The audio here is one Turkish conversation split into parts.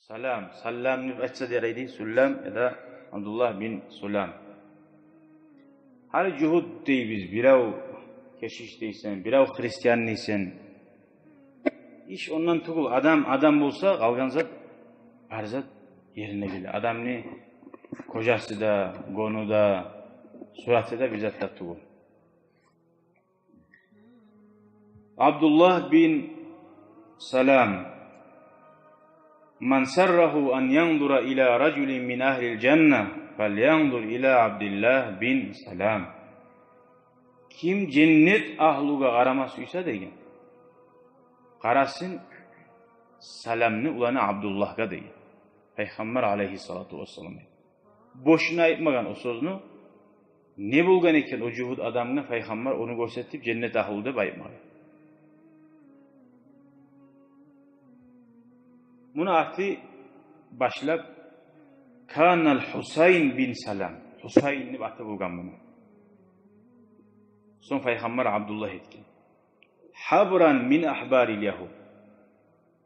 Salam. Salam deb aytsa deraydi. Sullam ya da Abdullah bin Sulam. Hali juhud deybiz. Birov keşiş deysen, birov Hristiyan deysen. İş ondan tugul. Adam bolsa, kalgan zat, her zat yerine gelir. Adam ne? Kocası da, gonu da, suratı da bir zat da tugul. Abdullah bin Salam Man sarrahu an yanzura ila raculin min ahlil cennet felyanzur ila Abdullah bin Salam. Kim cennet ahluga qaramasuysa degan. Qarasin salamni ulana Abdullahga degan. Payg'ambar alayhissalatu vassalam. Boşuna aytmagan o so'zni. Ne bo'lgan ekan o juhud adamni payg'ambar onu ko'rsatib cennet ahli deb aytmagan. Bunu artı başlap Kanal Husayn bin Salam. Husayn'ni atı bulgan bunu. Son Peygamber Abdullah etkin. Habran min ahbaril Yahud.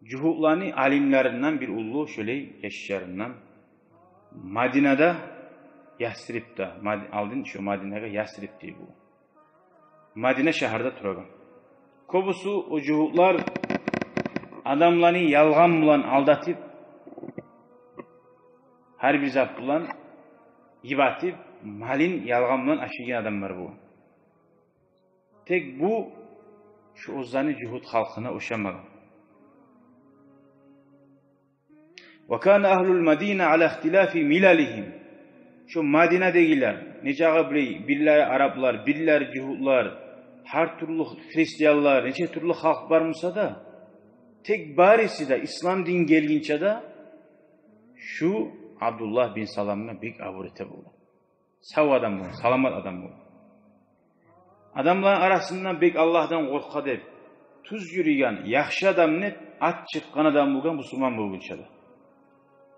Cuhullani alimlerinden bir ulu şöyle yaşlarından. Madina'da Yasrib'da. Aldın şu Madine'ye Yasrib diye bu. Madine şehirde turgan. Kobusu o cuhullar adamlarını yalgan bulan aldatıp her bir zat bulan yibatip malin yalgan bulan aşıgen adamlar bu. Tek bu şu ozani cuhud halkına uşamagan. Ve kana ahlul Madine ala ihtilafi milalihim. Şu Madine'dekiler neçağı birleri Araplar, birleri cuhudlar, her türlü Hristiyanlar, neçe türlü halk varmasa da tek barisi de İslam din gelginçe de şu Abdullah bin Salam'la bir avurete buldu. Sağ adam bu, salamat adam bu. Adamların arasından bir Allah'tan korka deyip tuz yürüyen, yaxşı adam ne? At çıkkan adam bulgan, Müslüman bulgunça da.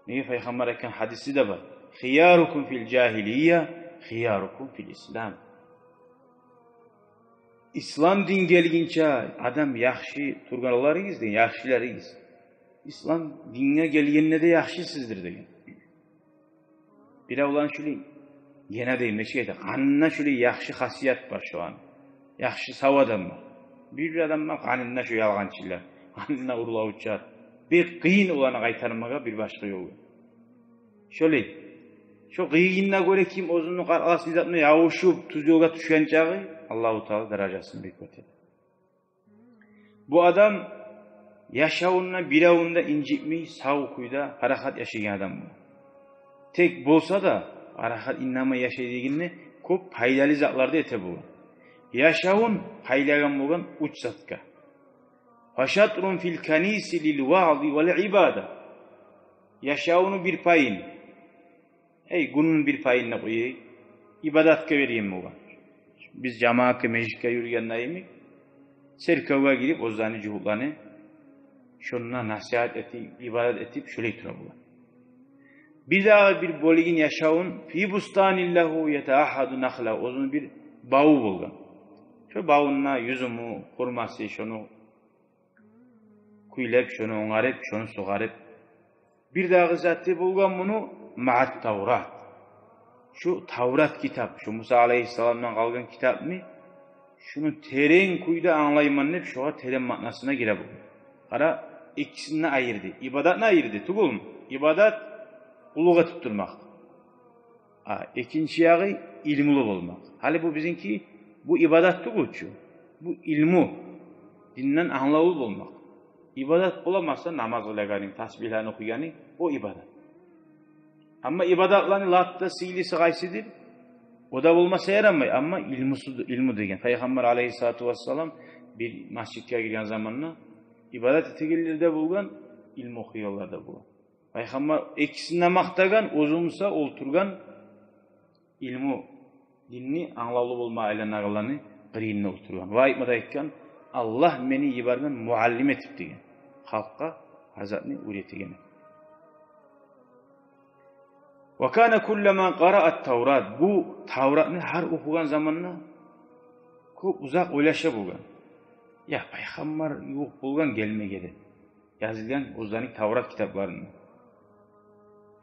Neye Peygamber eken hadisi de var. Khiyarukum fil cahiliye, khiyarukum fil İslam. İslam din gelginçe adam yaxşı turganlarıyız deyin, yaxşılarıyız. İslam dinine gelgenine de yaxşısızdır deyin. Bir olan şöyle yine deyim ne şeyde, kanına şöyle yaxşı hasiyet var şu an. Yaxşı sav adam var. Bir adam var kanına şu yalgançılar, kanına urlavuçlar. Bir kıyın olanı kaytarmaga bir başka yolu. Şöyle, şu kıyınına göre kim ozunu aslında yavuşup tuz yola düşen çağı, Allah-u Teala derecesini büyük ötedi. Bu adam yaşavunla biravunda incitmeyi sağ kuyuda harakat yaşayan adam bu. Tek bolsa da harakat innama yaşayacağını çok paydalı zatlarda ete bu. Yaşavun paylagan bolan uç zatka. Haşatrun fil kanisi lil vaadi vel ibada. Yaşavunu bir payın. Günün bir payına koyayım. İbadatka vereyim bolan. Biz cemaat-ı meclise yürüyenlerimiz serkava girip o zani cuhullarını şununla nasihat etip, ibadet etip şöyle itirabular. Bir daha bir boligin yaşavun fi bustanillahu yetaahadu nakhla ozun bir bağı bulgan. Şu bağınla yüzümü, kurması şunu kuylep, şunu onarıp, şunu soğarıp bir daha zatı bulgan bunu ma'at Tavrat. Şu Tavrat kitap, şu Musa Aleyhisselam'dan kalgan kitap mı? Şunu terin kuyda anlayman hep şuna terin manasına gire bu. Ara ikisini ayırdı. İbadat ne ayırdı? Tugul mu? İbadat uluğa tutturmak. İkinci yağı ilmulu olmak. Hali bu bizimki bu ibadat tugulçu. Bu ilmu. Dinden anlayıp olmak. İbadat olamazsa namaz kılaganin, tasbihlerini okuyanin o ibadat. Ama ibadatlarını latta silisi gaysidir. O da olmasa yaramay ama ilmu degen. Peygamber aleyhissalatu vesselam bir masjidga girgan zamanla ibadat etigillerde bulgan, ilmu okuyorlarda bu. Peygamber ikisine maqtagan, o'zumsa olturgan ilmu dinni anlalı olma aylanağlarını birinne olturgan. Va aytmada aytgan Allah meni yibargan muallim etip degen. Halkka hazatni öğretigen. Ve kana kullama qara'at Tavrat. Bu Tavrat'ni har okugan zamanla çok uzak oylaşa bulgan. Ya Peygamber yok bulgan gelmegedi. Yazılgan o'zlaring Tavrat kitaplarını.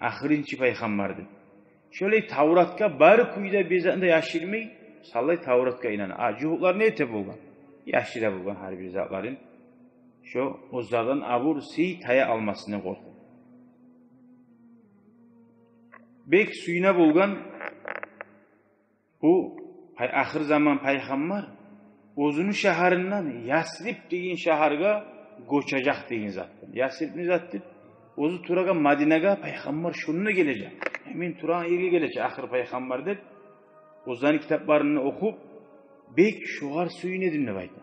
Ahırınçı peygamberdi. Şöyle Tavrat'ka bari kuyuda bezende yaşirmeyi sallay Tavrat'ka inan. Cuhuklar ne ete bulgan? Yaşira bulgan her bir zatların. Şu ozlardan abur siy taya almasını korktu. Bek suyuna bulgan bu ahir zaman peygamber Ozunu şaharından Yasrib deyin şaharga goçacak deyin zaten. Yasrib ne zaten? Ozu turaga Madinaga peygamber şununla gelecek. Hemen Turan yerine gelecek ahir peygamber deb. Ozan kitaplarını okup bek şuar suyu ne dinle bayda.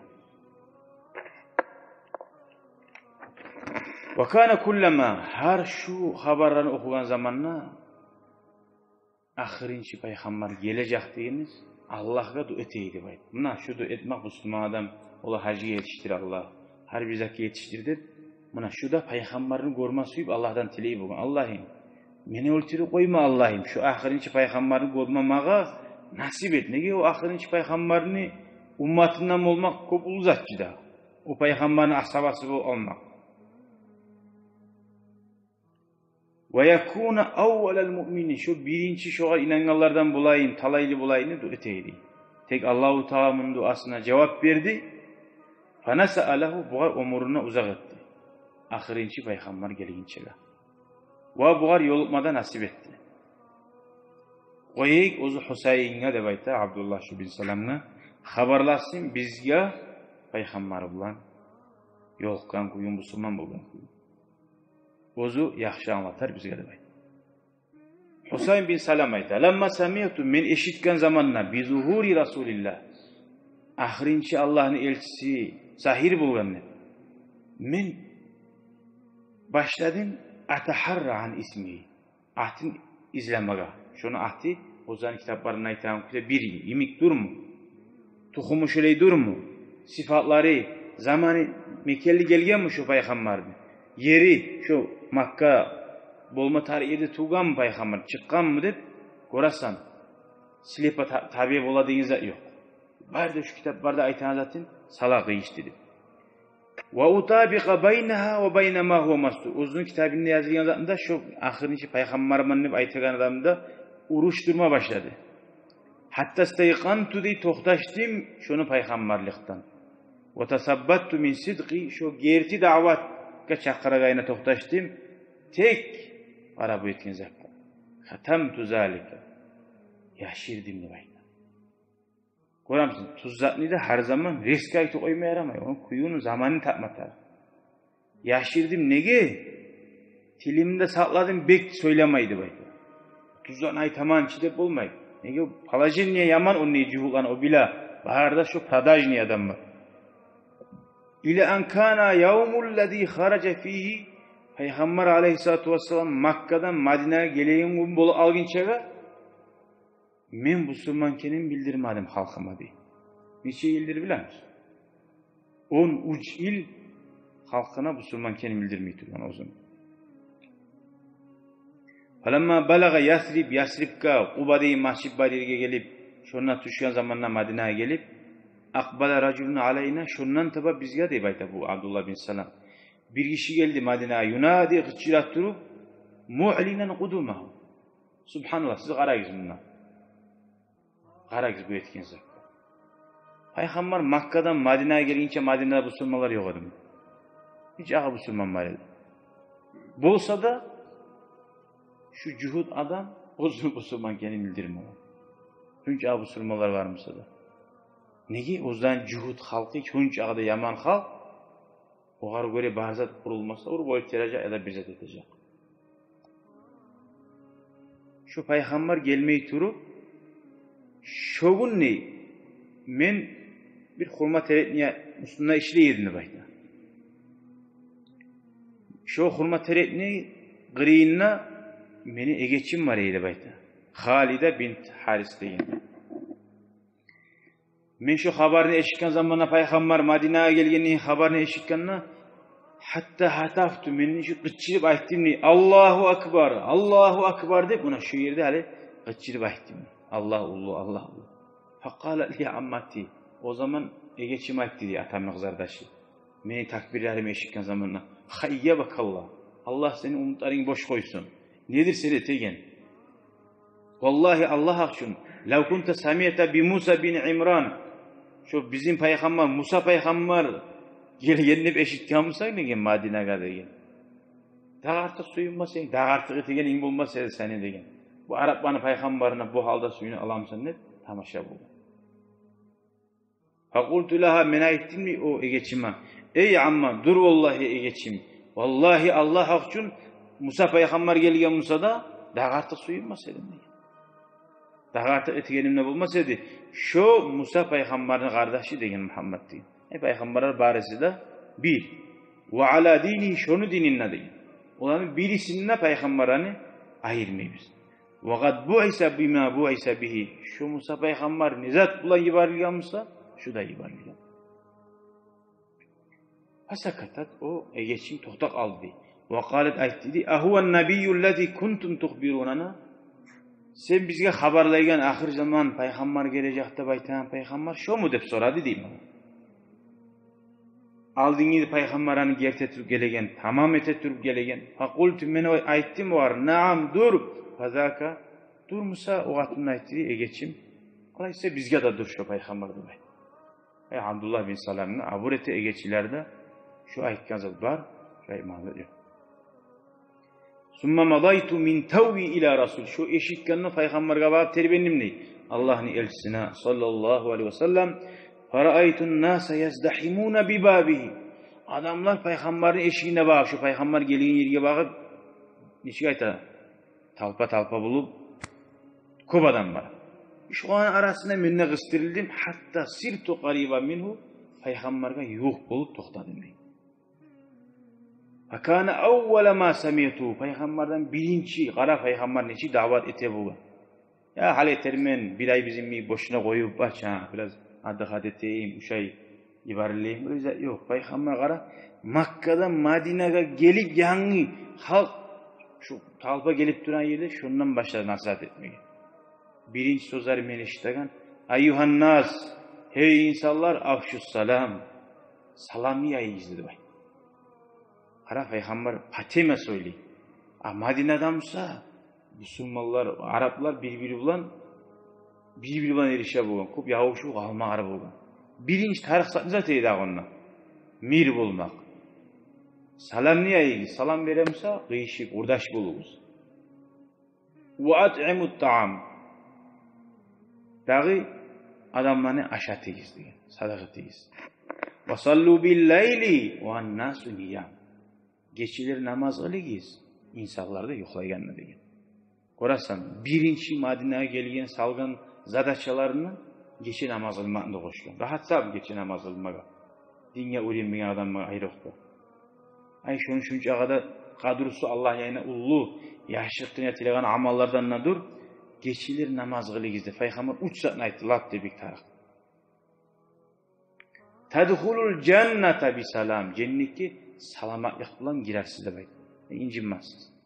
Ve kana kullama her şu haberlerini okuyan zamanla ahirinci peygamber gelecek deyiniz Allah'a dua eteydi bayda. Buna şu dua etmek Müslüman adam ola hacı yetiştir Allah. Her bir zaki yetiştirdi. Buna şu da peygamberini görme suyup Allah'tan tileyi bugün. Allah'ım meni öldürü koyma Allah'ım. Şu ahirinci peygamberini görmemağa nasip et. Nege o ahirinci peygamberini ummatından olmak çok uzatçı da. O peygamberin asabası olmak. Ve yekûne evvelel mu'minin. Şu birinci şoğa inananlardan bulayın, talaylı bulayını dua eteydi. Tek Allah-u Teala'nın duasına cevap verdi. Fanasa'alahu buğar umuruna uzak etti. Ahirinci peygamber gelince. Ve buğar yolukmada nasip etti. Oyek ozu Hüseyin'e de bayta Abdullah bin Salam'la haberlasın bizge peygamber bulan yolukkan kuyun Müslüman bulan kuyun. Ozu yaxşı anlatar bizge de bayta. Hüseyin bin Salam ayta. Lemma samiyatu men eşitken zamanla bizuhuri Rasulillah. Ahirinci Allah'ın elçisi zahir bulganını. Men başladım ataharra an ismi. Ahdin izlemega. Şunu ahdi Ozan kitaplarına aytan bir imik durmu. Tuhumu şöyle durmu. Sıfatları zamanı Mekkelli gelgen mi şu peygamberdi? Yeri şu Makka bolma tarihi tuğan mı peygamber çıkkan mı dep korasan silepa tabi boladığınız yok. Barda şu kitaplarda aytan zaten salak iş dedi. Ve utabiqa baynaha ve bayna ma huwa mastur. Uzun kitabında yazılan zatında şu ahirinci peygambermanın aytgan adamda uruşturma başladı. Hatta stayqantu di toxtaşdım şunu peygamberlikten. Ve tasabbattu min sidqi şu gerti davatga çaqıragayna toxtaşdım. Tek arabu etkin zakka. Hatamtu zalika. Yaşirdim ne bayna. Koramsın tuzzatni de her zaman risk aytı koymaya yaramay. Onun kuyunun zamanını tapmatar. Yaşirdim nege? Tilimde sakladım bek söylemaydı bayda. Tuzzatni aytaman çidep olmaydı. Nege palajin niye yaman onu niye cuhulan o bila. Baharda şu pradaj niye adam var. İle ankana yavmullezî haraca fihi Peygamber aleyhissalatu vesselam Makka'dan Madine'ye geleyin gün bolu algınçaga men Müslümankenin bildirmedim halkıma diye. Niçe ildir bilen misin? 10 uç il halkına Müslümankenin bildirmeyi tutan o zaman. Falamma balaga Yasrib, Yasrib'ka Kubade-i Mahşib-Badir'e gelip şundan tuşyan zamanla Madine'ye gelip akbala raculun aleyna şundan taba bizge deyip ayta bu Abdullah bin Salam. Bir kişi geldi Madine'ye yunadi gıççırat durup mu'linen kudumahu. Subhanallah siz qarayız bundan. Qarayız bu etkin zakka. Peygamber Makka'dan Madine'ye gelince Madine'de Müslümanlar yok adım. Hiç ağa Müslüman var edi. Bolsa da şu cuhud adam o Müslüman kendini bildirme. Çünkü ağa Müslümanlar var mısa da. Negi? O zaman cuhud halkı çünkü ağda yaman halk oğar göre barzat kurulmasa o boy teracak ya da birzat edecek. Şu peygamber gelmeyi turup şogun ne? Men bir hurmat eretniye üstüne işleyirdi bayda. Şu hurmat eretni gıriyinna meni egeçim var eydi bayda. Halide bint Haris deyin. Men şu haberini eşitken zamanla peygamber Madine'ye gelgeni haberini eşitkenna hatta hataftu meni şu gıççırıp ayttim ni Allahu Akbar, Allahu Akbar de buna şu yerde hali gıççırıp ayttim. Allah. Fakala li ammati. O zaman egeçim aytti diye atamın kızardaşı. Meni takbirlerimi eşitken zamanla hayya bakallah. Allah senin umutların boş koysun. Nedir seni tegen? Vallahi Allah akşun. Lav kunta samiyete bi Musa bin İmran. Şu bizim peygamber Musa peygamber gelip eşitken Musa degen Madinaga degen. Daha artık suyunma sen, daha artık degen in bulmasa seni degen. Bu Arapların peygamberine bu halda suyunu alamsan ne? Tamaşa bu. Fakultu laha men ayttim mi o egeçime. Ey amma dur vallahi egeçim. Vallahi Allah akçun Musa peygamber gelgen Musa'da daha artık suyunmasa degen. Daha artık etigenimle bulmasaydı, şu Musa peygamberin kardeşi degen Muhammed deyin. Peygamberler baresi de bir. Ve ala dini şunu dininle deyin. Onların birisinin peygamberini ayırmayız. Ve kad bu'isa bima bu'isa bihi. Şu Musa peygamber nizat bulan yibarilgan Musa, şu da yibarilgan. Fasakatat o geçim tohtak aldı. Ve kalet ayt dedi. Ahuven nebiyyullezi kuntum tuhbirunana. Sen bizge haberlaygan ahir zaman peygamber gelecek de baytan peygamber şu mu dep soradı deyim. Aldığınız peygamberini gerçekten gelegen, tamam etetürüp gelegen. Fakultu men ayttim var. Naam dur. Fazaka dur Musa o atın ayttığı geçim. Alaysa bizge de dur şu peygamber de. Abdullah bin Salam'ın abureti egeçilerde şu aytkan zat var. Şu iman ediyor. Summa madaytu min tawvi ila rasul. Şu eşitkanını peygamberge bağıp terbiyenim ney? Allah'ın elçisine sallallahu aleyhi ve sellem fara'aytun nasa yazdahimuna bi babihi. Adamlar peygamberin eşiğine bağıp şu peygamber gelin yerine bağıp nişik ayta talpa bulup көп adam var. Şu an arasında minne gıstırıldım hatta sirtu qariba minhu peygamberge yok bulup toxtadım deyim. Fakana awwala ma sami'tu peygamberden birinci qara peygamber neçi davet ete bu. Ya hal etermen bir ay bizimmi boşuna koyup baça biraz adı eteyim uşay ibarleyim öyle yok peygamber qara Makka'dan Madine'ye gelip yangi halk şu talpa gelip duran yerde şundan başladı nasihat etmeye. Birinci sözler men eşitegen ayyuhan nas hey insanlar afşus salam salam yayınızdı bay. Qara peygamber pateme söyleyip. Madine'dansa Müslümanlar, Araplar birbiri bilan erişe bolgan. Köp yağışık almaqar bolgan. Birinci tarix zaten eydi ağonna. Mir bolmaq. Salam niye eydi? Salam veremsa qıyışık, urdaş boluguz. Ve at'imut ta'am. Dağı adamlarını aşağı tegiz degan. Sadaqa tegiz. Ve sallu bil leyli ve annasu niyam. Geçilir namaz kılıgiz. İnsanlar da yoxlayganlar degan. Korasan birinci Madine'ye gelgen salgan zadaçalarını geçi namaz kılmakta koşkan. Rahatsam geçi namaz kılmağa. Dinge öğrenmeyen adamma ayrıqtı. Ay şunun şunca kadar kadrusu Allah yayına ullu yaşıqtına tilegan amallardan nadur geçilir namaz kılgizdi. Peygamber uçsatın aytdı lat debik tarix. Tadhulul cennete bi salam. Cennetki salamatlık bilan girersiz de bayt. İncinmezsiz.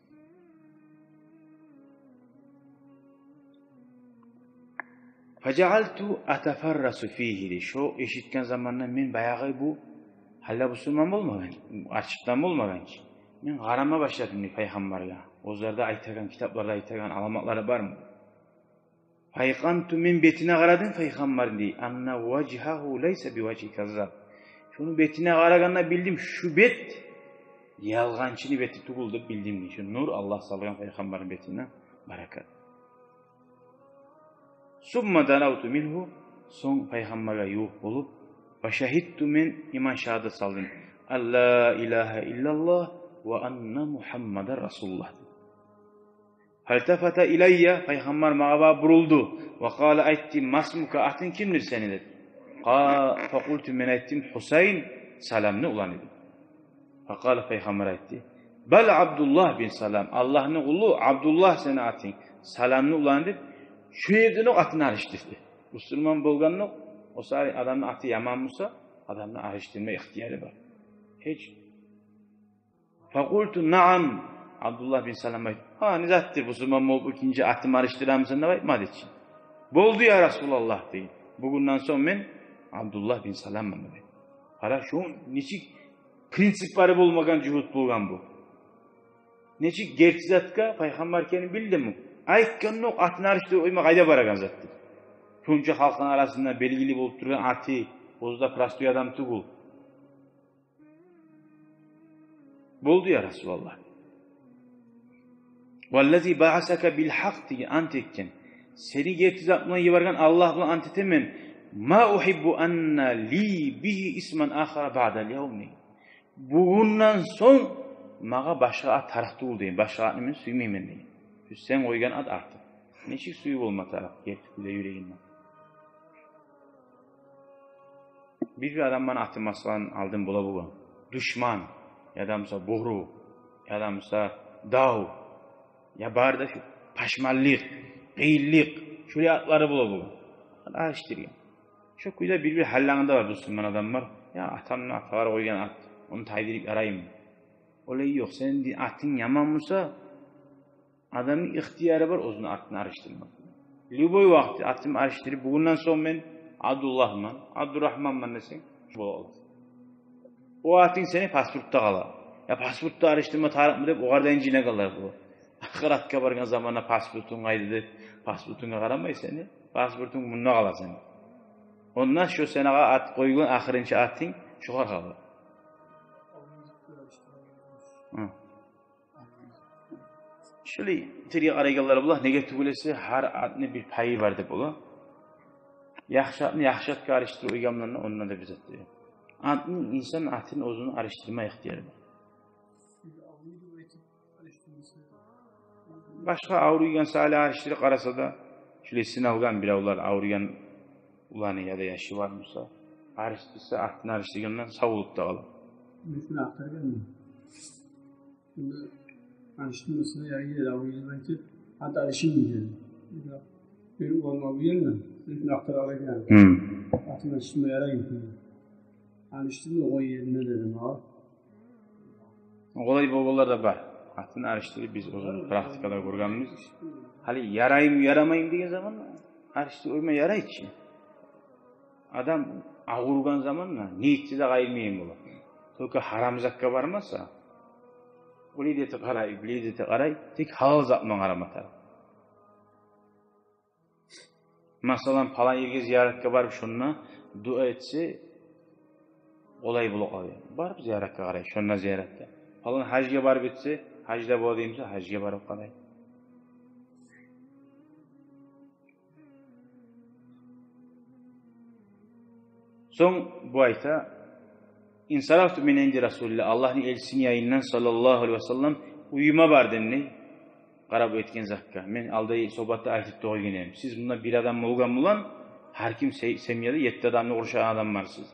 Facaaltu atafarrasu fihi. Şu eşitken zamanla men bayağı bu halla Müslüman olmagan, açıktan olmagan ki. Men qarama başladım peygamberge. Ozlarda aytagan kitaplarda aytagan alamatları var mı? Fayqantu men betine qaradım peygamberin dey. Anna vajhahu laysa biwajhi kazzab. Şunun betine qaraganda bildim şu bet yalğançını beti tuguldu bildim. Şu nur Allah salgan peygamberin betine barakat. Summa danavtu minhu son peygamberge yuh bulup ve şahittu men iman şehadet saldım. Allah ilahe illallah ve anna Muhammeden Resulullah. Faltafata ilayya peygamber mağa buruldu ve kâle aytti masmuka ahtın kimdir seni dedi. Fakultu men ayttim Husayn salamını ulan dedi. Fakâle peygamber aytti. Bel Abdullah bin Salam Allah'ın kulu Abdullah seni atın salamını ulan dedi. Şu yerden o atını arıştırdı. Müslüman bolganın o sarı adamın atı yaman olsa adamın arıştırma ihtiyarı var. Hiç. Fakultu naam Abdullah bin Salam ayt. Ha nizattir Müslüman olup ikinci atımı arıştıramsın da baytmadı için. Boldu ya Resulallah deyin. Bugünden son men Abdullah bin Salam dedi. Hala şu niçik prinsipleri bulmagan cühut bulgan bu. Neçik gerçi zatka Peygamber keni bildi mi? Aytkanın o atın arıştı oyma kayda baragan zattı. Şunca halkın arasında belgili bolup turgan atı, ozda prastoy adam tugul. Boldu ya Resulallah. Vallazi ba'asaka bil hak diye ant etken. Seni gerçi zatına yivargan Allah'la ant etemen. Ma uhibbu anna li bihi isman ahara ba'dal yevmi. Bugünden son mağa başka at taraktı ol deyin. Başka at nemin suymeymen deyin. Sen koygan at artık. Neçik suyu olma taraf. Gerçekten yüreğinden. Bir adam bana atı masalan aldım bula bulan. Düşman. Ya adamsa bohru. Ya adamsa dağ. Ya bari da şu paşmallik, qiyillik. Şuraya atları bula bulan. Araştırayım. Çok güzel bir hallağında var Müslüman adamlar. Ya atamın ataları koygan at. Onu taydirip arayayım. Olay yok. Senin atın yaman mısa adamın ihtiyarı var ozunu atını araştırmak. Lüboy vakti atımı araştırıp bugünden son ben Abdullah'man, Abdurrahman'man desen bu olur. O atın seni pasportta kalar. Ya pasportta araştırma tarih mı deyip o kadar encine kalır bu. Akıratka bargan zamanla pasportun kaydı deyip pasportuna karamay seni. Pasportun bununla kalır seni. Ondan şu sene at koygun ahırınca atın şu kadar kalır. Şöyle tiriye araygalar bular negatif bo'lsa har atni bir payı var deb bular. Yaxshi atni yaxshi atga arishtirib o'yganlarni ondan da bizatdi. Atni inson atini o'zini arishtirma ixtiyori bor. Başqa avrugan sali arishtirib qarasa da shule sinalgan birovlar avrugan ularni ya da yashi bormisa arishtirsa atni arishtirgandan savulib da qoladi. Mümkün aktargan mı? Şimdi arıştırmasına yargı avruyamayınca hatta arışılmayacak. Bir olma bu yerine mümkün aktaralım. Atın arıştırma yarayın. Arıştırma o yerine dedim ha. Olay boğular da var. Atın arıştırıp biz uzun praktikada görganmiz. Hali yarayım yaramayım diye zaman arıştırma oyma yarayıcı. Adam ağırgan zamanla niyetçi de gayılmayayım olur. Çünkü haram zakka varmasa ulideti qaray, bilideti qaray, tek halal zatman qaramatar. Masalan, falan yerge ziyaretke barıp şunna dua etse olay buluq alıyor. Barıp ziyaretke qaray, şunna ziyaretke. Falan hacga barıp etse, hacda bu deyimse hacga barıp qaray. Son bu ayta İnsaraftu min indi Resulullah Allah'ın elçisinin yayından sallallahu aleyhi ve sellem uyuma var denli. Qarab etken zakka. Men alday sohbatda aytib to'ygenem. Siz bunda bir adam bo'lgan bilan har kim semiyada 7 adamni urishgan adam varsiz.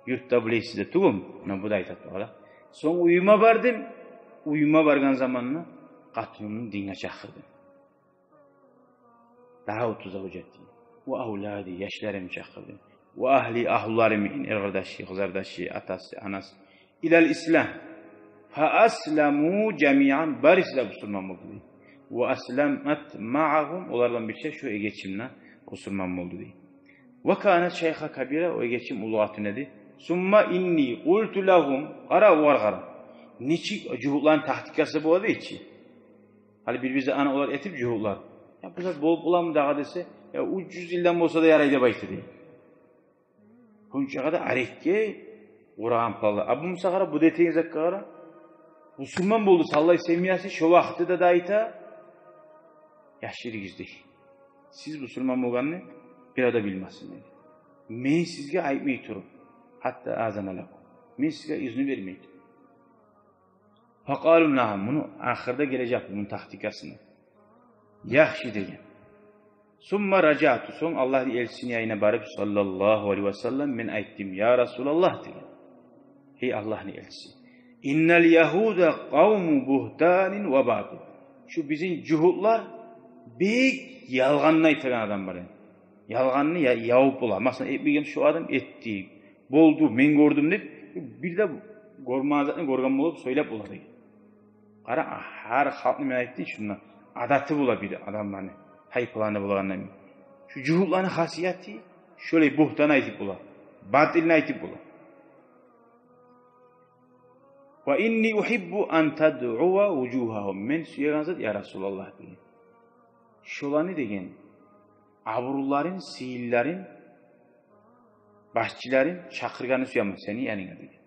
Yurtda bilesiz de tugum. Mana bu da aytadi bola. So'ng uyuma bardim. Uyuma bargan zamanni qatimni dinga chaqirdim. Da'utu zawjati va avladi yashlarim chaqirdim. Ve ahli ahullarımın irgadaşı, kızardaşı, atası, anası ilal İslam. Fa aslamu cemiyan barisle Müslüman oldu. Ve aslamat ma'ahum onlardan bir şey şu geçimle Müslüman oldu. Ve kana şeyha kabira o geçim uluatı nedir? Summa inni qultu lahum qara varqara. Niçi cuhulların tahtikası bu adı içi. Hali birbirimize ana olar etip cuhullar. Ya bu zat bol bulam dağa dese ya 300 yıldan olsa da yarayda baytı diye. Bunca kadar arekke Kur'an palı. Abu Musa qara bu deteyin zakka qara. Müslüman boldu sallay semiyasi şu vaqtida da ayta yaşırıgizdi. Siz Müslüman bolganni bir ada bilmesin dedi. Men sizge aytmay turup hatta azanalak. Men sizge izni vermeydi. Faqalu na'am bunu ahirde gelecek bunun tahtikasını. Yaxşı degan. Summa racatu son Allah elçisinin yayına barıp sallallahu aleyhi ve sellem men ayttim ya Resulallah degan. Hey Allah'ın elçisi. İnnel yahuda kavmu buhtanin ve batil. Şu bizim cuhutlar büyük yalganını aytıran adam var. Yalganını yavup ola. Mesela etmeyken şu adam etti, boldu, men gördüm deyip bir de gormazatını gorgan olup söylep oladı. Qara har halkını men aytdı şundan. Adatı bula bir adamlarını. Haypılarını bulağından. Şu cuhutların hasiyeti şöyle buhtan aytıp bula. Batilini aytıp bula. Ve inni uhibbu an tad'uva vujuhahum. Men suyagan zat ya Rasulullah dedi. Şolani degen avrulların, sihirlerin, başçıların çakırganı suyaman seni yanına dedi.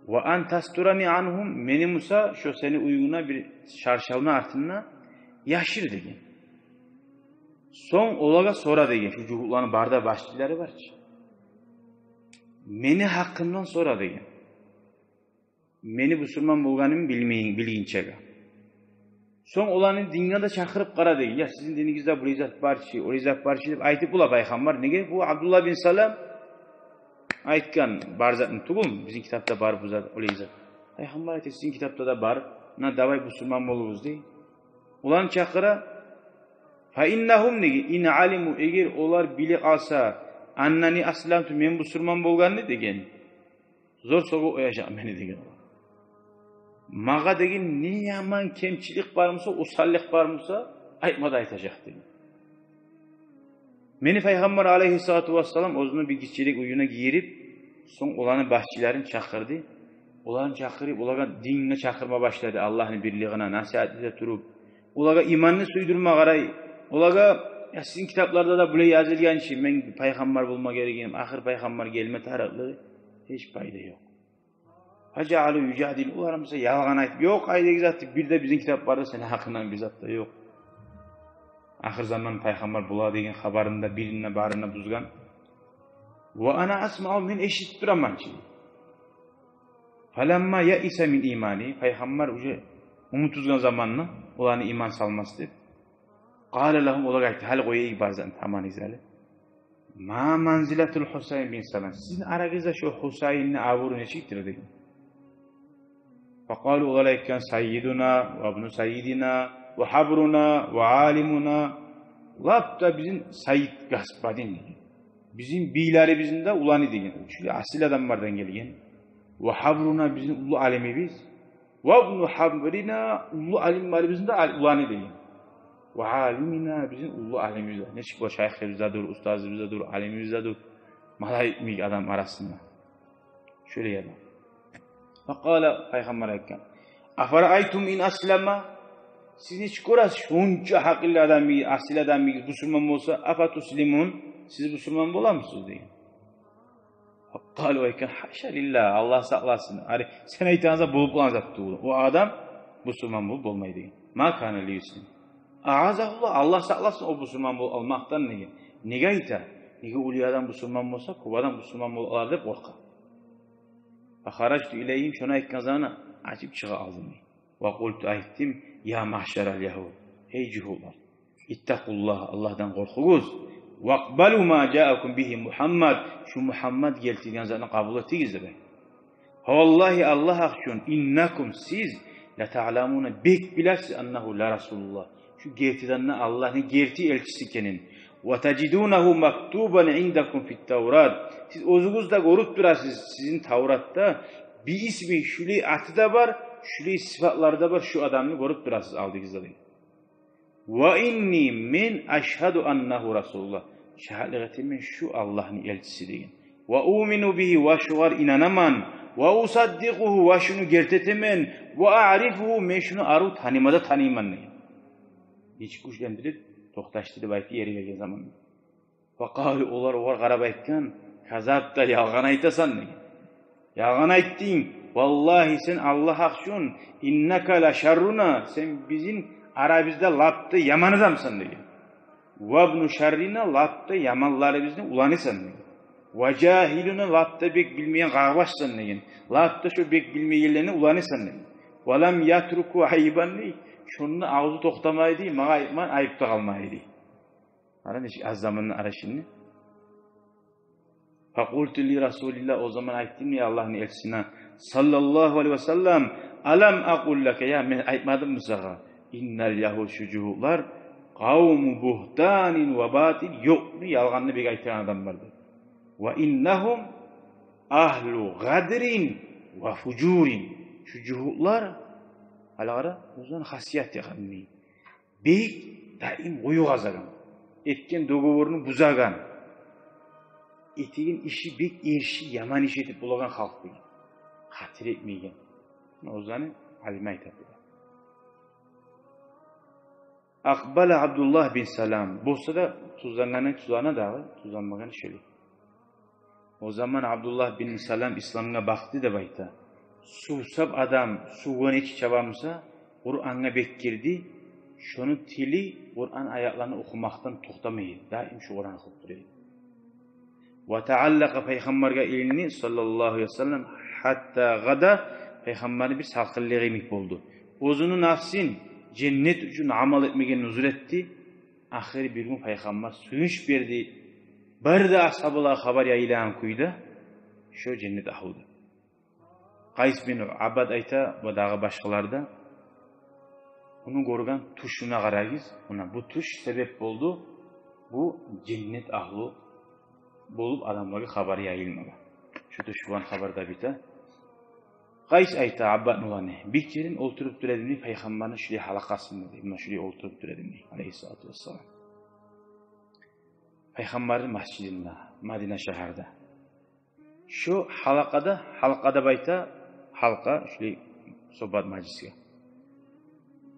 Ve an tasturani anhum. Meni Musa şu seni uyguna bir şarşalına artınına yaşır degen. Son olaga sonra degen. Şu cuhulların barda başçıları var. Meni hakkından sonra degen. Meni Müslüman bolganımı bilginçe. Son olanın dünyada çakırıp kara değil. Ya sizin dininizde bu izat var şey, o izat var şey. Ayeti bula peygamber. Nege? Bu Abdullah bin Salam aytkan barzatın tugum. Bizim kitapta bar bu zat, o izat. Peygamber ayeti sizin kitapta da bar. Na davay Müslüman bolubuz değil. Ulan çakıra fa innahum nege in alimu eğer olar bile alsa annani aslamtu men Müslüman bolganını degen. Zor soğuk oyacak beni degen. Mağa degen ne yaman kemçilik barmısa, usallik barmısa aytmada aytacak degen. Meni Peygamber aleyhissalatu vesselam özünü bir gizçilik uyuna giyirip son olanı bahçilerin çakırdı. Olanı çakırıp olaga dinine çakırma başladı. Allah'ın birliğine nasihatine turup olaga imanını suydurma garay. Olaga ya sizin kitaplarda da böyle yazılgan şey men peygamber bulma gerekenim. Ahir peygamber gelme tarafları hiç fayda yok. Hacalu yücadil ularımsa yalgan ayıp. Yok ayda zaten bir de bizim kitaplarda senin hakkından bir zat da yok. Ahir zaman peygamber bula degen habarında birine barına buzgan. Ve ana asma'u min eşit duraman şey. Falamma ya isa min imani peygamber uje umutuzgan zamanını olanı iman salması dedi. Qala lahum olagayt hal qo'yay barzan taman izali. Ma manzilatul Husayn bin Salam. Sizin aragizda şu Husaynni avuru nechikdir degan. Faqalu olaykan sayyiduna ve ibn sayyidina ve habruna ve alimuna. Lapta bizim Sayyid Gaspadin degan. Bizim biyleri bizim de ulanı degan. Çünkü asil adamlardan gelgen. Ve habruna bizim ulu alimimiz. Ve ibn habrina ulu alimlerimizin de ulanı degan. Ve alimina bizim ulu alimimizde. Ne çıkıyor şeyhlerimizdedir, ustazımızdadır, alimimizdedir. Malayik adam arasında. Şöyle yazalım. Fakala Peygamber ayetken. Afara'aytum in aslama. Siz hiç görürsünüz şunca haklı adam bir, asil adam bir, Müslüman olsa afatuslimun. Siz Müslüman olamazsınız diye. Fakala ayetken haşa lillah. Allah saklasın. Sen ayetinize bulup olacaktı. O adam Müslüman bulup olmayı diye. Ma kana liyuslim. Aazahullah Allah saklasın o Müslüman olmaktan nege? Nege ayta? Nege uliyadan Müslüman olsa kubadan Müslüman olar deb korkar. Faharajtu ileyhim şuna aytkan zamana açıp çığa aldım. Ve kultu ayttim ya mahşeral yahud. Ey cuhullar. İttakullah Allah'tan korkuguz. Vakbalu ma ca'akum bihi Muhammed. Şu Muhammed geltiğin zamana kabul ettiniz de. Vallahi Allah akşun innakum siz la ta'lamuna bek bilasiz ennehu la Resulullah. Şu gertidanna Allah'ın gerti elçisi kenin. Ve tecidunahu maktuban indakum fit Tevrat. Siz özünüzde görüp durasınız sizin Tevrat'ta bir ismi şuli atı da var, şuli sıfatları da var şu adamını görüp durasınız aldığınızda değil. Ve inni min eşhedü ennehu Resulullah. Şahadetimin şu Allah'ın elçisi deyin. Ve uminu bihi ve şu var inanaman. Ve usaddikuhu ve şunu gertetemen. Ve a'rifuhu men şunu aru tanımada tanıyman deyin. Hiç güçlendirip toxtaştırıp aytı yeri gelgen zaman. Faqalu olar qarab aytgan, kazapta yalgan aytasan degan. Yalgan aytding. Vallahi sen Allah akşun innaka la şerruna sen bizim arabizda lapta yamanıdamsan degan. Ve ibn şerrina lapta yamanlarımızın ulanısan degan. Ve cahiluna lapta bek bilmeyen qağbaşsan degan. Lapta şu bek bilmeyenlerini ulanısan degan. Ve lam yatruku ayban degan. Şunun ağzı toxtamaydı, mağa aytman ayıpta kalmaydı. Ara neşik az zamanın araşını. Fakultu li Resulillah o zaman ayttim ya Allah'ın elçisine sallallahu aleyhi ve sellem alam aqul leke ya ben aytmadım mı sana? İnnel yahud şucuhlar kavmu buhtanin ve batil yok mu yalganlı bir aytan adam vardı. Ve innahum ahlu gadrin ve fucurin şucuhlar Alara uzun hasiyet yakanmi. Beyik daim oyu gazagan. Etken dogovorunu buzagan. Etigin işi bek erşi yaman iş etip bulagan halk beyik. Hatır etmeygen. O zaman alime aytadi. Akbala Abdullah bin Salam. Bolsa da tuzlanana dağı, tuzlanmagan şöyle. O zaman Abdullah bin Salam İslam'a baktı da bayta. Suğsab adam suğun içi çabamsa Kur'an'a bekkirdi. Şunun tili Kur'an ayaklarını okumaktan toxtamaydı. Daim şu Kur'an'ı okup duruyor. Ve taallaka Peygamber'e ilini sallallahu aleyhi ve sellem hatta gada Peygamber'e bir sakıllığı emik oldu. Ozunu nafsin cennet üçün amal etmegen nuzul etti. Ahir bir gün Peygamber suyunç verdi. Bir de ashabıla haber yayılan kuydu. Şu cennet ahıldı. Qays bin Abad ayta ve dağı başkalarda onun görgen tuşuna qarayız. Ona bu tuş sebep oldu. Bu cennet ahlı bolup adamlara haber yayılmaga. Şu tuş bu an haberde biter. Qays ayta Abbad nulani. Bir kerin olturup duradımni Peygamber'in şöyle halakasında deyim. Şöyle olturup duradımni. Aleyhissalatu vesselam. Peygamber'in mescidinde, Madine şehirde. Şu halakada bayta halka şöyle sohbet meclisi.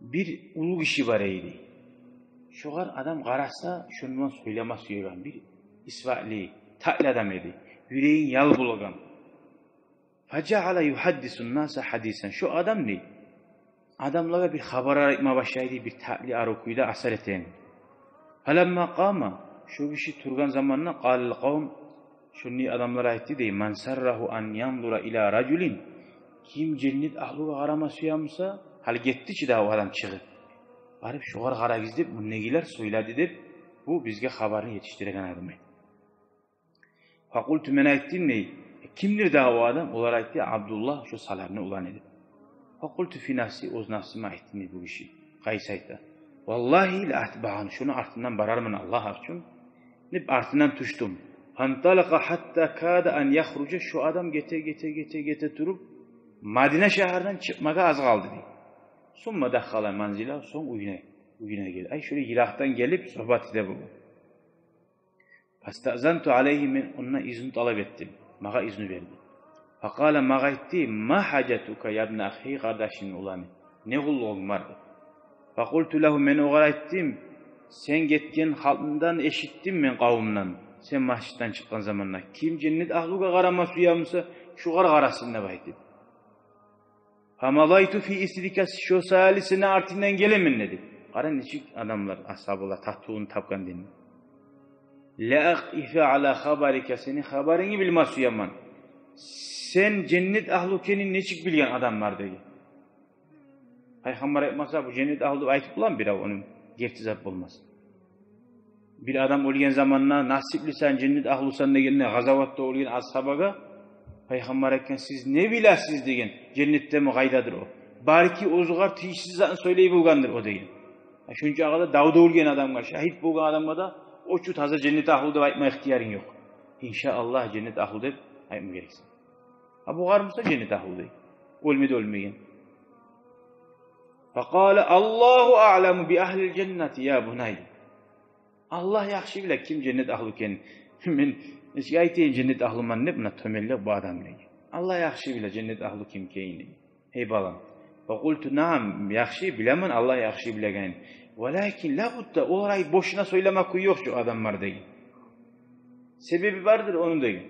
Bir ulu kişi var eydi. Şoğar adam qarasa şundan söylemez yören bir İsraili, ta'li adam edi. Yüreğin yal bulagan. Faca'ala yuhaddisun nasa hadisen. Şu adam ne? Adamlara bir haber arayma başlaydı, bir ta'li arokuyla asar eten. Falamma qama şu kişi turgan zamanına qalil qavm şunni adamlara aytti dey. Man sarrahu an yanzura ila raculin. Kim cennet ahluga qarama suyamsa hal getdi da o adam çıkıp. Barıp şuğar qaragiz deb, bu negiler söyledi deb, bu bizge haberini yetiştiregen adam. Fakultu men ayttim ney? Kimdir daha o adam? Olar aytti Abdullah şu salarını ulan edip. Fakultu fi nafsi oz nafsıma ayttim bu kişi. Qays aytdı. Vallahi la atba'an şunu artından bararmın Allah için. Nip artından tuştum. Fantalaka hatta kada an yahruca şu adam gete turup Madine şehrinden çıkmaga az kaldı diye. Sonra dakhala manzila son uyuna geldi. Ay şöyle yilahtan gelip sohbet ede bu. Fastazantu aleyhi min onunla izin talep ettim. Maga izni verdi. Fakala maga etti ma hacatuka yabna ahi kardeşin ulanı. Ne kulluğun vardı? Fakultu lehu men oğara ettim. Sen getken halkından eşittim men kavumdan. Sen mahşitten çıkan zamanla. Kim cennet ahluga qarama suyamsa şu qarasın ne baydı. Hamalaytu fi istidika şu salisine artinden gelemin dedi. Qara neçik adamlar ashabılar tahtuğun tapkan dinle. La ife ala habarika senin haberini bilmez suyaman. Sen cennet ahlukenin neçik bilgen adamlar dedi. Peygamber etmasa bu cennet ahlu aytıp bulan bir onun geftizap olmaz. Bir adam olgen zamanla nasipli sen cennet ahlusan degenine gazavatta olgen ashabaga Peygamber etken siz ne biləsiniz degen cennette mi gaydadır o. Belki ozuğar tiyişsiz zaten söyleyip bulgandır o degen. Şunca ağada Davud olgen adamga, şahit bulgan adamga da o şu taze cennet ahlu deb aytma ihtiyarın yok. İnşallah cennet ahlu deb aytma gereksin. Ha bu garmısa cennet ahlu dey. Ölmedi ölmeyen. Faqala Allahu a'lamu bi ahlil cenneti ya bunay. Allah yaxşı bile kim cennet ahlu ken. Men eski aytayın cennet ahluman ne buna tömelle bu adam ne. Allah yaxşı bile cennet ahlu kim keyni. Hey balam. Faqultu naam yaxşı bilemen Allah yaxşı bilegen. Velakin la budda orayı boşuna söylemek yok şu adamlar değil. Sebebi vardır onun değil.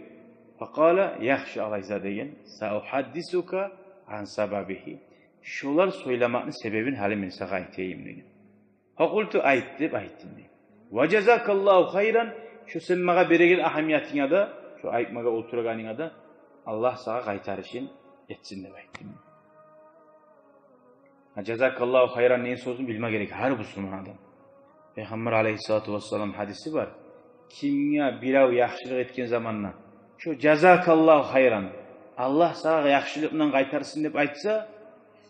Faqala yaxşı alayza deyin. Sauhaddisuka an sababihi. Şolar söylemenin sebebin halimin sağa aytayım deyin. Faqultu ayttim deyin. Ve cezakallahu hayran şu semmaga beregil ahamiyatına da şu aytmaga oturganına da Allah sağa qaytarışın etsin deb aytdim. Cezakallahu hayran neyin sözünü bilme gerek. Her Müslüman adam. Peygamber aleyhissalatu vesselam hadisi var. Kimya birav yaxşılık etken zamanla şu cezakallahu hayran Allah sağa yaxşılıkla qaytarsın deb aytsa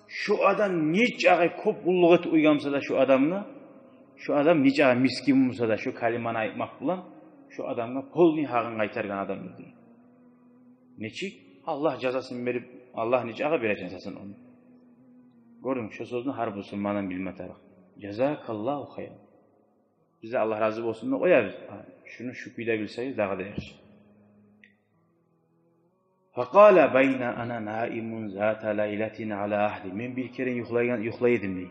şu adam neçe köp qulluq et uygamsa da şu adamını şu adam neçe miskin olsa da şu kalimani aytmak bilan şu adamga polni haqын qaytargan adamdır deydi. Neçik Allah cezasını verip Allah neçe ağa verecek cezasını onu. Gördün şu sözünü har Müslümandan bilme tarix. Cezakallahu hayran. Bize Allah razı olsun da oyarız. Şunu şüküyle bilseniz daha da yaxşı. Fakala bayna ana naimun zata laylatin ala ahdi. Men bir kere yuhlaydım dey.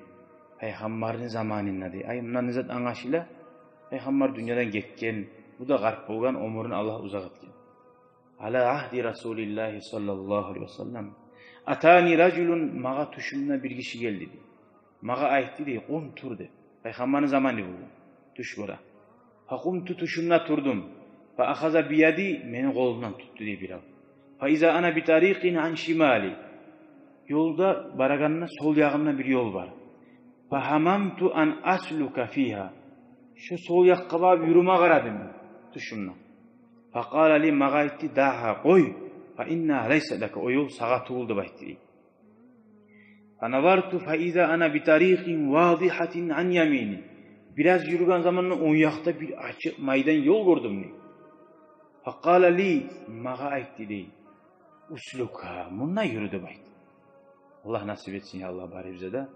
Peygamberin zamanında dey. Ay bundan nizat anlaşıyla Peygamber dünyadan getken, bu da garp bolgan, ömrünü Allah uzak etken. Ala ahdi Resulillah sallallahu aleyhi ve sellem. Atani raculun, mağa tuşumuna bir kişi geldi dey. Mağa aytti dey, "Qum tur" dey. Peygamberin zamanı bu. Tuş gora. Faqumtu tuşumuna turdum. Fa ahaza biyadi, meni kolumdan tuttu dey bir av. Fa iza ana bi tariqin an şimali. Yolda baraganına sol yağımda bir yol var. Fa hamamtu an asluka fiha. Şu sol yakka bağıb yürüme qaradım tuşumuna. Fa qala li mağa aytti, "Daha qoy. Fa inna leysa laka." O yol sağa tuğuldu baytti dey. Fa nazartu fa iza ana bi tariqin vadihatin an yamini. Biraz yürügen zamanla on yakta bir açık maydan yol gördüm dey. Fa qala li mağa aytti dey. Usluka, bununla yürüdü bayt. Allah nasip etsin ya Allah bari bize de.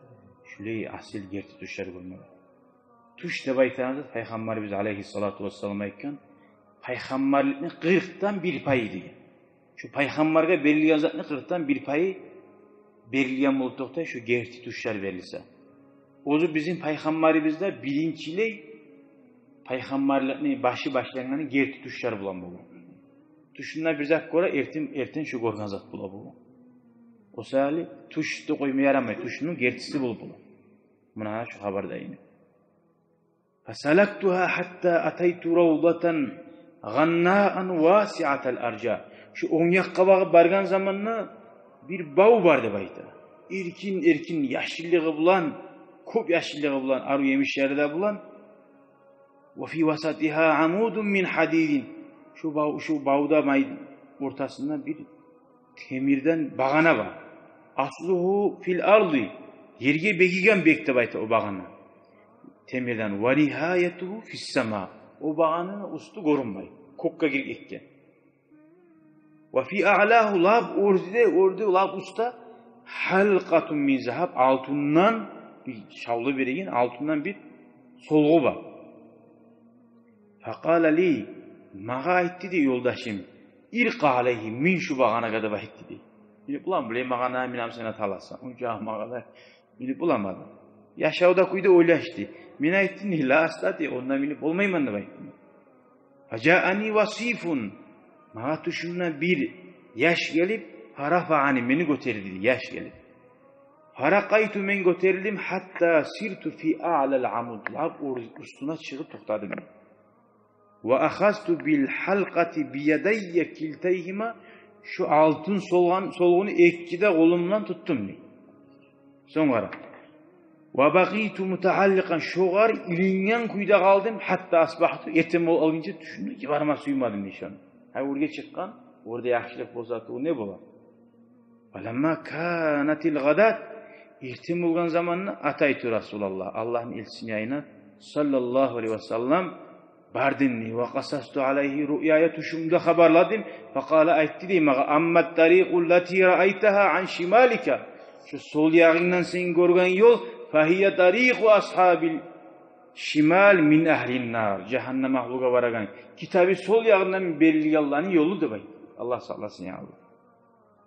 Şöyle asil gerti tuşları görmeli. Tuş de baytanızda Peygamberimiz aleyhissalatu vesselam aytkan, Peygamberliğinin 40'tan bir payı diye. Şu Peygamber'e belirleyen zatını 40'tan bir payı belirleyen bulduğunda şu gerti tuşlar verilse. Ozu bizim Peygamberimizde bilinçli Peygamberliğinin başlangıcının gerti tuşları bulan bu. Tuşuna bir zat göre erten şu gorgan zat bula bu. O sali tuştu koymaya yaramay. Tuşunun gertisi bulup bulu. Buna şu haberde yine. Fasalaktuha hatta ataytu ravdatan ganna'an vasi'atal arca. Şu on yakka bağı bargan zamanla bir bağ vardı bayta. Erkin yaşlılığı bulan, köp yaşlılığı bulan, arı yemişleri de bulan. Ve fi vasatiha amudun min hadidin. Şu bağda ortasında bir temirden bağana var. Asluhu fil ardı. Yerge begigen bekte bayta o bağana. Temirden. Ve nihayetuhu fis sema. O bağanın ustu gorunmay. Kokka girip ekken. Ve fi a'lahu lab ordu lab usta halqatun min zahab. Altından bir şavlı beregin altından bir solgu var. Faqala li mağa aytti de yoldaşım. İrqa aleyhi min şu bağana kadar aytti de. Bilip ulan bile mağana minam sana talassan. Unca mağala bilip bulamadım. Yaşavda kuyda oylaştı. Min aytti ni la astati. Ondan bilip olmayman da baytti. Facaani vasifun. Mağa tuşuna bir yaş gelip harafa'ani meni göterildi. Yaş gelip. Harakaytu men göterildim hatta sirtu fi a'lal amud. Lab üstüne çıkıp toxtadım. Ve ahastu bil halqati biyadayya kiltayhima. Şu altın solğunu ekkide kolumdan tuttum. Sonra. Ve baqitu mutaalliqan. Şoğar ilingen kuyda kaldım. Hatta asbahtu. Yetim olunca düşündüm ki barma suymadım nişan. Oraya çıkkan. Orada yaxşılık bozatı o ne bolar? Falamma kanatil gadat. İhtim olgan zamanına ataytu Resulallah. Allah'ın elçisine ayına sallallahu aleyhi ve sellem bardinni ve qasastu aleyhi rü'yaya tuşumda haberladım. Fakala aytti deyim. Ammat tariqul lati ra'aytaha an şimalika. Şu sol yağından sen görgen yol. Fahiyye tariqu ashabil şimal min ahlin nar. Cehennem mahluka varagan. Kitabı sol yağından belli Allah'ın yolu da bay. Allah sallasın ya Allah.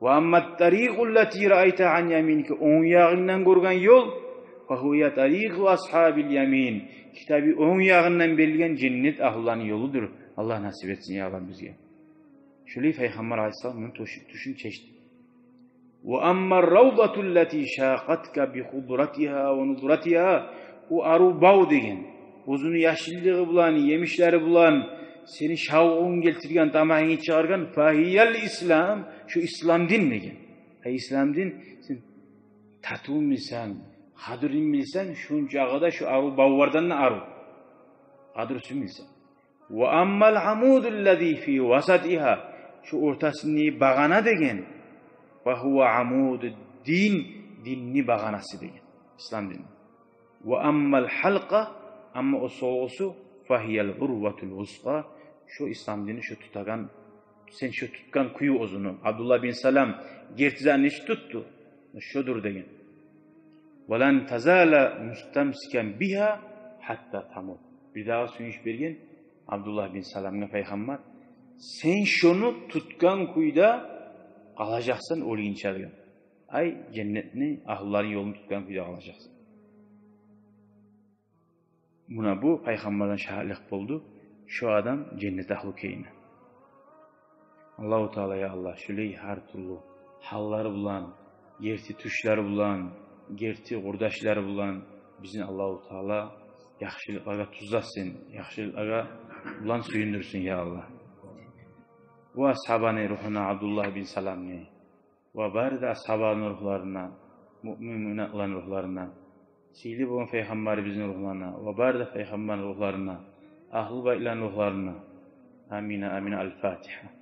Ve ammat tariqul lati ra'aytaha an yaminika. On yağından görgen yol. Fahuya tariqu ashabil yamin. Kitabı on yağından belirgen cennet ahluların yoludur. Allah nasip etsin ya Allah bizge. Şöyle Peygamber Aleyhisselam'ın tuşun çeşdi. Ve ammar ravdatul lati şaqatka bi hudratiha ve nudratiha. O aru bağ degen. Uzunu yaşlılığı bulan, yemişleri bulan, seni şavğun geltirgen, tamahini çağırgan. Fahiyel İslam. Şu İslam din degen. İslam din sen tatun bilsen, hadrin bilsen, şuncağı da şu aru bağvardan ne aru? Hadrüsün bilsen. Ve ammal hamudul ladhi fi vasatiha. Şu ortasını bağana degen. Ve huve amudu din, dinni bağanası degen. İslam dini. Ve ammal halqa. Ama o soğusu fahiyel urvatul vusqa. Şu İslam dini şu tutagan, sen şu tutkan kuyu ozunu. Abdullah bin Salam gertizan iş tuttu. Şudur degen. وَلَنْ تَزَالَ مُسْتَمْسِكًا بِهَا hatta tamam. Bir daha suyuş bergen Abdullah bin Salam'a Peygamber sen şunu tutkan kuyda kalacaksın o'lguncha degan. Ay cennetni ahulların yolunu tutgan kuyda kalacaksın. Buna bu peygamberden şahitlik buldu. Şu adam cennet ahlu keyni. Allahu Teala ya Allah şuley her türlü halları bulan, gerti tuşları bulan, gerti kurdaşları bulan bizim Allahu Teala yaxşılıklara tuzlasın, yaxşılıklara bulan suyundursun ya Allah. Ve ashabani ruhuna Abdullah bin Salamni ve bari de ashabanın ruhlarına, müminatların ruhlarına, sihli bulan Peygamber bizim ruhlarına ve bari de Peygamberin ruhlarına, ahl-ı baytların ruhlarına. Amin, amin. El-Fatiha.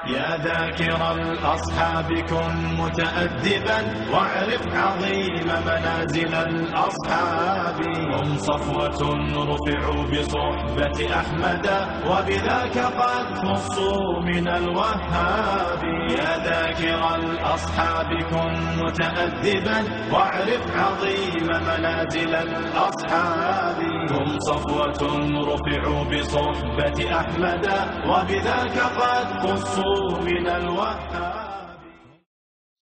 يا ذاكر الأصحاب كن متأدبا واعرف عظيم منازل الأصحاب هم صفوة رفعوا بصحبة أحمد وبذاك قد خصوا من الوهاب يا ذاكر الأصحاب كن متأدبا واعرف عظيم منازل الأصحاب هم صفوة رفعوا بصحبة أحمد وبذاك قد خصوا من الوهاب